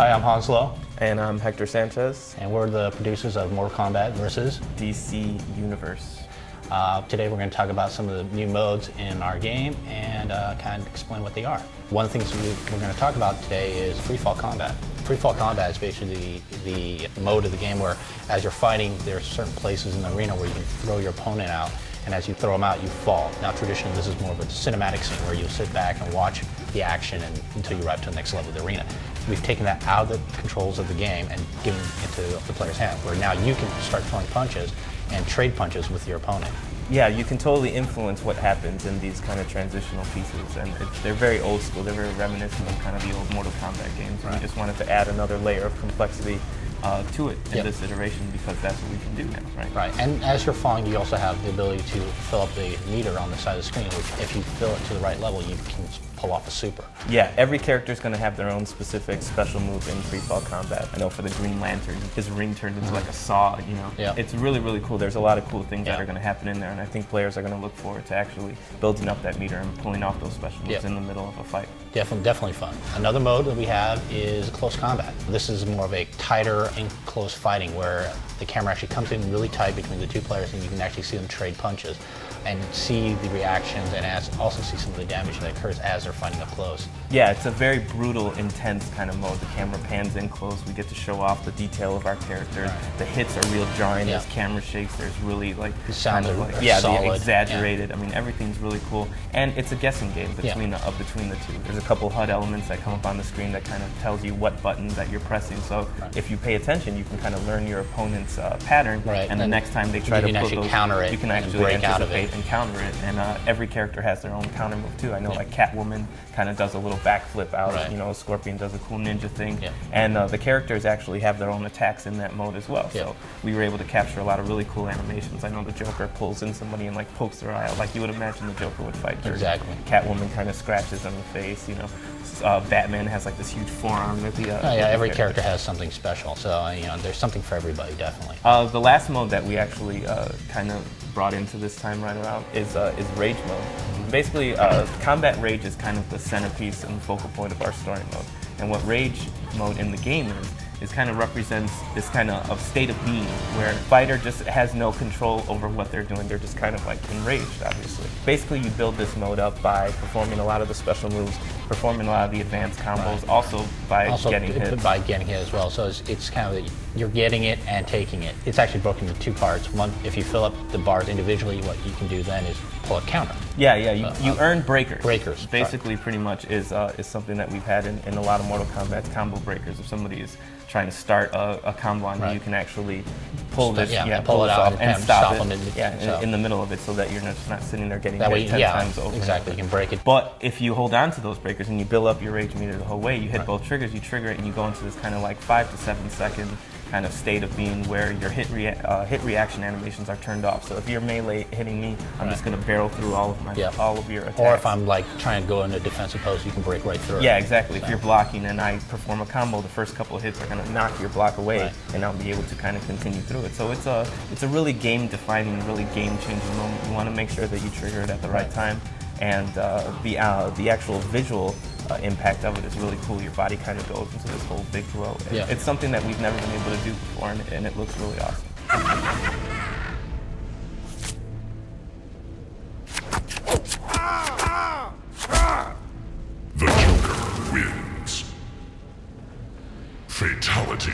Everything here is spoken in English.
Hi, I'm Hanslo, And I'm Hector Sanchez. and we're the producers of Mortal Kombat versus. DC Universe. Today we're going to talk about some of the new modes in our game and kind of explain what they are. One of the things we're going to talk about today is freefall combat. Freefall combat is basically the mode of the game where as you're fighting, there are certain places in the arena where you can throw your opponent out, and as you throw them out, you fall. Now traditionally this is more of a cinematic scene where you sit back and watch the action until you arrive to the next level of the arena. We've taken that out of the controls of the game and given it into the player's hand, where now you can start throwing punches and trade punches with your opponent. Yeah, you can totally influence what happens in these kind of transitional pieces, and they're very old school. They're very reminiscent of kind of the old Mortal Kombat games. Right. We just wanted to add another layer of complexity to it in this iteration because that's what we can do now, right? Right, and as you're falling, you also have the ability to fill up the meter on the side of the screen, which if you fill it to the right level, you can pull off a super. Yeah, every character is going to have their own specific special move in freefall combat. I know for the Green Lantern, his ring turns into like a saw, you know? Yeah. It's really, really cool. There's a lot of cool things that are going to happen in there, and I think players are going to look forward to actually building up that meter and pulling off those special moves in the middle of a fight. Definitely fun. Another mode that we have is close combat. This is more of a tighter and close fighting where the camera actually comes in really tight between the two players and you can actually see them trade punches and see the reactions and also see some of the damage that occurs as they're fighting up close. Yeah, it's a very brutal, intense kind of mode. The camera pans in close. We get to show off the detail of our characters. Right. The hits are real jarring. As camera shakes, there's really like the sounds kind of are like, solid. the exaggerated. I mean, everything's really cool, and it's a guessing game between the two. There's a couple HUD elements that come up on the screen that kind of tells you what buttons that you're pressing. So if you pay attention, you can kind of learn your opponent's pattern, and the next time they try to put those, counter it, you can actually anticipate and counter it. And every character has their own counter move too. I know like Catwoman kind of does a little backflip out. You know, Scorpion does a cool ninja thing. And the characters actually have their own attacks in that mode as well. So we were able to capture a lot of really cool animations. I know the Joker pulls in somebody and like pokes their eye out like you would imagine the Joker would fight. Exactly. Catwoman kind of scratches on the face. You know, Batman has like this huge forearm with the. Every character has something special. So you know, there's something for everybody, definitely. The last mode that we actually kind of brought into this time right around is Rage mode. Basically, Combat Rage is kind of the centerpiece and the focal point of our story mode. And what Rage mode in the game is kind of represents this kind of state of being where the fighter just has no control over what they're doing. They're just kind of like enraged, obviously. Basically, you build this mode up by performing a lot of the special moves, performing a lot of the advanced combos, also by getting hit. By getting hit as well. So it's kind of you're getting it and taking it. It's actually broken into two parts. One, if you fill up the bars individually, what you can do then is pull a counter. Yeah, you earn breakers. Breakers. Basically, pretty much is something that we've had in a lot of Mortal Kombat, combo breakers. If somebody is trying to start a combo on you, you can actually pull this, pull it out and stop them in the middle of it, so that you're just not sitting there getting that hit 10 times over. Exactly, you can break it. But if you hold on to those breakers and you build up your rage meter the whole way, you hit both triggers, you trigger it, and you go into this kind of like 5 to 7 second kind of state of being where your hit reaction animations are turned off. So if you're melee hitting me, I'm just going to barrel through all of your attacks. Or if I'm like trying to go in a defensive pose, you can break right through it. Yeah, exactly. So if you're blocking and I perform a combo, the first couple of hits are going to knock your block away, and I'll be able to kind of continue through it. So it's a really game-defining, really game-changing moment. You want to make sure that you trigger it at the right time, and the actual visual impact of it is really cool. Your body kind of goes into this whole big glow. It's something that we've never been able to do before, and it looks really awesome. The Joker wins. Fatality.